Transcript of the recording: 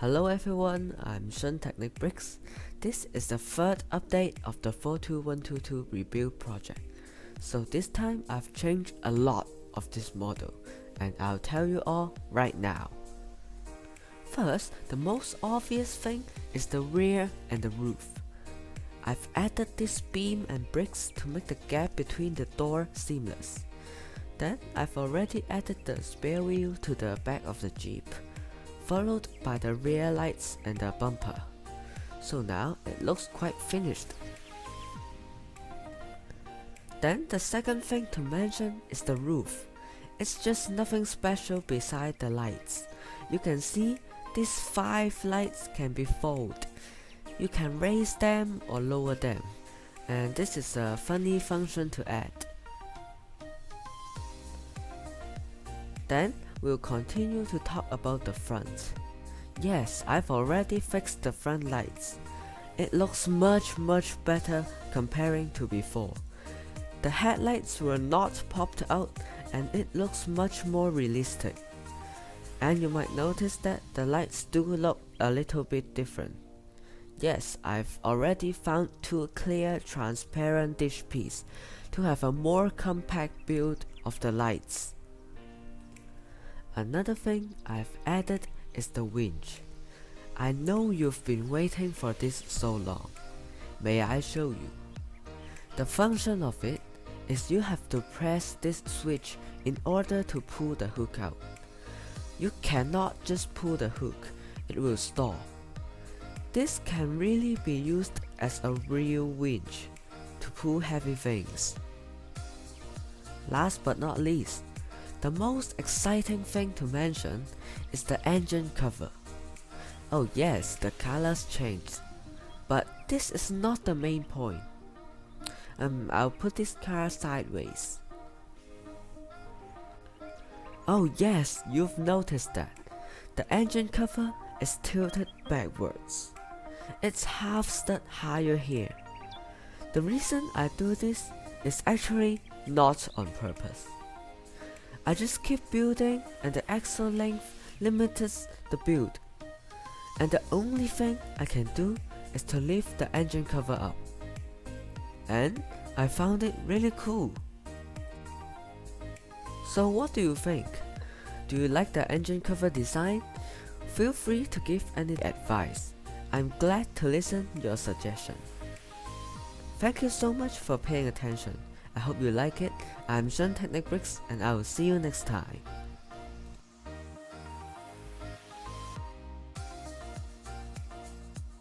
Hello everyone, I'm Shun Technic Bricks. This is the third update of the 42122 rebuild project. So this time I've changed a lot of this model, and I'll tell you all right now. First, the most obvious thing is the rear and the roof. I've added this beam and bricks to make the gap between the door seamless. Then I've already added the spare wheel to the back of the Jeep, followed by the rear lights and the bumper. So now it looks quite finished. Then the second thing to mention is the roof. It's just nothing special beside the lights. You can see these 5 lights can be folded. You can raise them or lower them, and this is a funny function to add. Then we'll continue to talk about the front. Yes, I've already fixed the front lights. It looks much better comparing to before. The headlights were not popped out and it looks much more realistic. And you might notice that the lights do look a little bit different. Yes, I've already found 2 clear transparent dish pieces to have a more compact build of the lights. Another thing I've added is the winch. I know you've been waiting for this so long. May I show you? The function of it is you have to press this switch in order to pull the hook out. You cannot just pull the hook, it will stall. This can really be used as a real winch to pull heavy things. Last but not least, the most exciting thing to mention is the engine cover. Oh yes, the colors changed, but this is not the main point. I'll put this car sideways. Oh yes, you've noticed that. The engine cover is tilted backwards. It's half stud higher here. The reason I do this is actually not on purpose. I just keep building and the axle length limits the build. And the only thing I can do is to lift the engine cover up. And I found it really cool. So what do you think? Do you like the engine cover design? Feel free to give any advice. I'm glad to listen your suggestion. Thank you so much for paying attention. I hope you like it. I'm Shun Technic Bricks and I will see you next time.